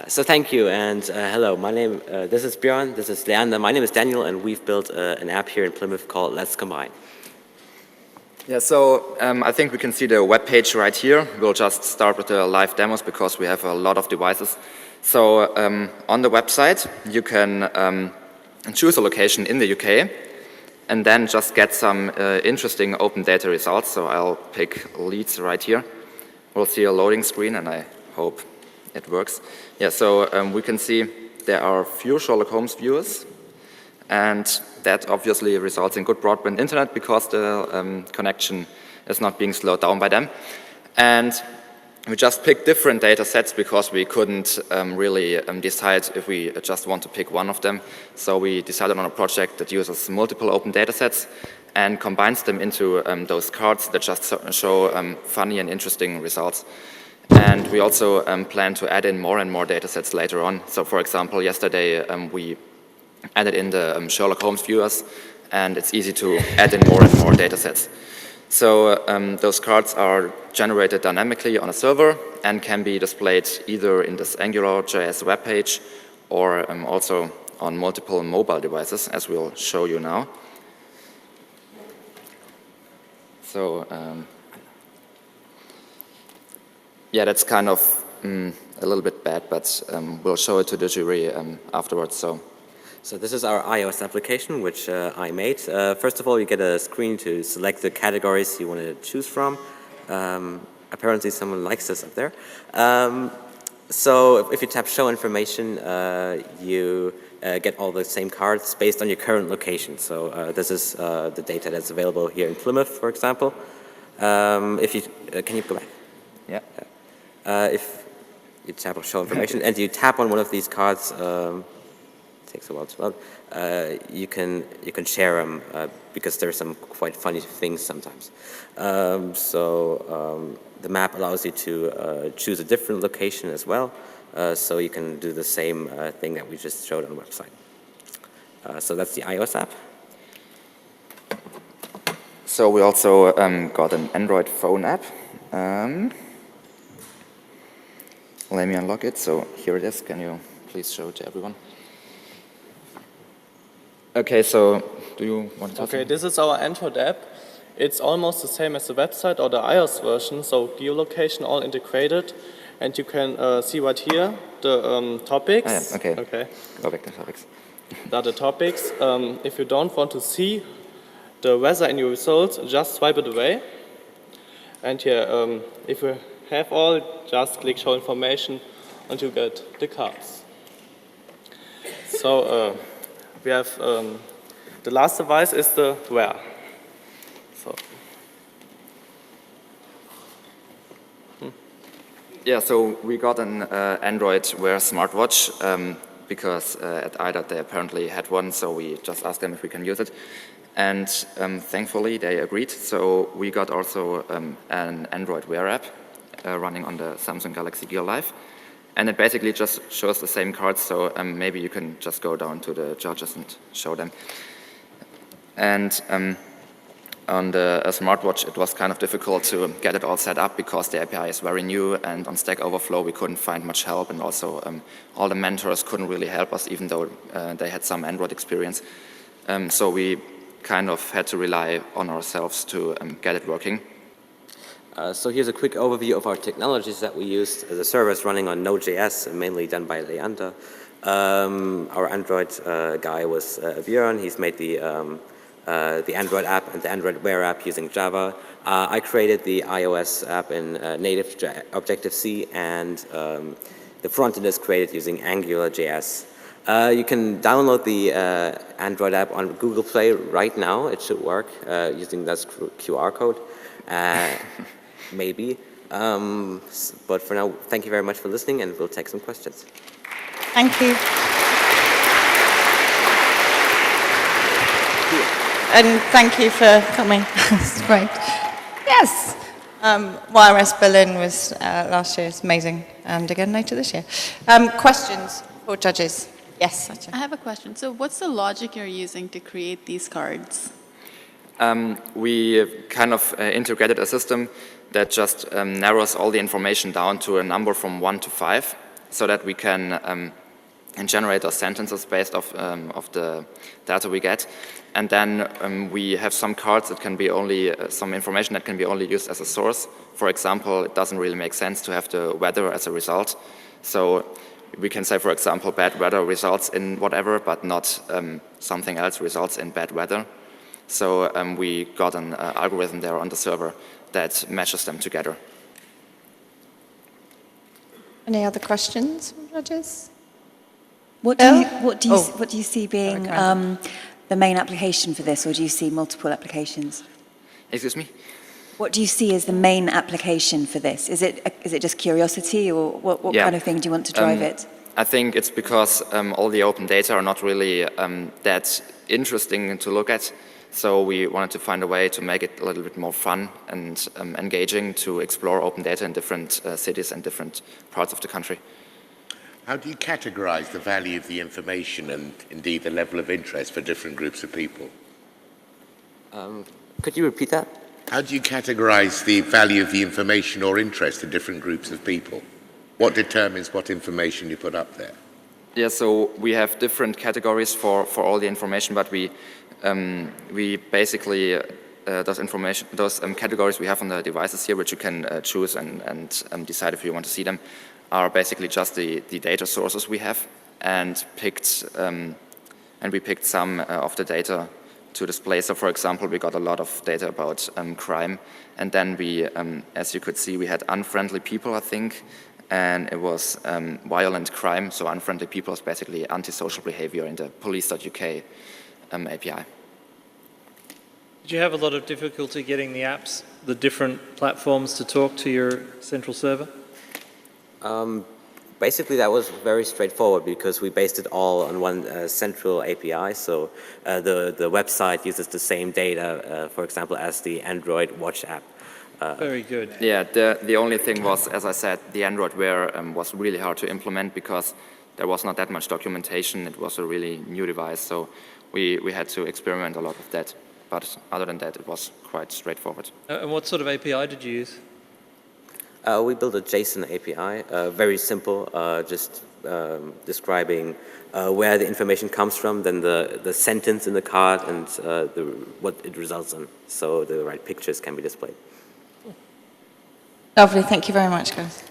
So thank you, and hello. This is Björn, this is Leander, my name is Daniel, and we've built an app here in Plymouth called Let's Combine. Yeah, so I think we can see the web page right here. We'll just start with the live demos because we have a lot of devices. So on the website, you can choose a location in the UK and then just get some interesting open data results. So I'll pick Leeds right here. We'll see a loading screen, and I hope it works. Yeah, so we can see there are few Sherlock Holmes viewers, and that obviously results in good broadband internet because the connection is not being slowed down by them. And we just picked different data sets because we couldn't really decide if we just want to pick one of them. So we decided on a project that uses multiple open data sets and combines them into those cards that just show funny and interesting results. And we also plan to add in more and more data sets later on. So for example, yesterday we added in the Sherlock Holmes viewers, and it's easy to add in more and more data sets. So those cards are generated dynamically on a server and can be displayed either in this Angular.js web page or also on multiple mobile devices, as we'll show you now. So yeah, that's kind of a little bit bad, but we'll show it to the jury afterwards. So this is our iOS application, which I made. First of all, you get a screen to select the categories you want to choose from. Apparently someone likes this up there. So if you tap Show Information, you get all the same cards based on your current location. So this is the data that's available here in Plymouth, for example. Can you go back? Yeah. If you tap on Show Information and you tap on one of these cards, takes a while to load, you can share them because there's some quite funny things sometimes. The map allows you to choose a different location as well, so you can do the same thing that we just showed on the website. So that's the iOS app. So we also got an Android phone app. Let me unlock it. So here it is. Can you please show it to everyone? Okay, so do you want to? Okay, this is our Android app. It's almost the same as the website or the iOS version, so geolocation all integrated. And you can see right here the topics. Ah, yeah, okay. Okay. Go back to topics. That are the topics. If you don't want to see the weather in your results, just swipe it away. And here, if you have all, just click Show Information and you get the cards. So we have the last device is the Wear. So. Yeah, so we got an Android Wear smartwatch because at IDOT they apparently had one, so we just asked them if we can use it. And thankfully they agreed, so we got also an Android Wear app running on the Samsung Galaxy Gear Live. And it basically just shows the same cards, so maybe you can just go down to the judges and show them. And on the smartwatch, it was kind of difficult to get it all set up because the API is very new, and on Stack Overflow we couldn't find much help, and also all the mentors couldn't really help us, even though they had some Android experience. So we kind of had to rely on ourselves to get it working. So here's a quick overview of our technologies that we used. The server is running on Node.js, mainly done by Leander. Our Android guy was Björn. He's made the Android app and the Android Wear app using Java. I created the iOS app in native Objective-C, and the front end is created using Angular.js. You can download the Android app on Google Play right now. It should work using that QR code. Maybe. But for now, thank you very much for listening, and we'll take some questions. Thank you. And thank you for coming. That's great. Yes. YRS Berlin was last year. It's amazing. And again later this year. Questions for judges? Yes. I have a question. So what's the logic you're using to create these cards? We kind of integrated a system that just narrows all the information down to a number from 1 to 5. so that we can and generate those sentences based off of the data we get. And then we have some cards that can be only, some information that can be only used as a source. For example, it doesn't really make sense to have the weather as a result. So we can say, for example, bad weather results in whatever, but not something else results in bad weather. So we got an algorithm there on the server that matches them together. Any other questions from judges? What do you see being the main application for this, or do you see multiple applications? Excuse me? What do you see as the main application for this? Is it just curiosity, or what kind of thing do you want to drive it? I think it's because all the open data are not really that interesting to look at. So we wanted to find a way to make it a little bit more fun and engaging to explore open data in different cities and different parts of the country. How do you categorize the value of the information and indeed the level of interest for different groups of people? Could you repeat that? How do you categorize the value of the information or interest to different groups of people? What determines what information you put up there? Yeah, so we have different categories for all the information, but we basically those categories we have on the devices here, which you can choose and decide if you want to see them, are basically just the data sources we have, and we picked some of the data to display. So, for example, we got a lot of data about crime, and then we, as you could see, we had unfriendly people, I think, and it was violent crime. So unfriendly people is basically antisocial behavior in the police.uk API. Did you have a lot of difficulty getting the apps, the different platforms, to talk to your central server? Basically, that was very straightforward because we based it all on one central API. So the website uses the same data, for example, as the Android Watch app. Very good. Yeah, the only thing was, as I said, the Android Wear was really hard to implement because there was not that much documentation. It was a really new device, so we had to experiment a lot with that. But other than that, it was quite straightforward. And what sort of API did you use? We built a JSON API, very simple, just describing where the information comes from, then the sentence in the card, and what it results in, so the right pictures can be displayed. Lovely, thank you very much, guys.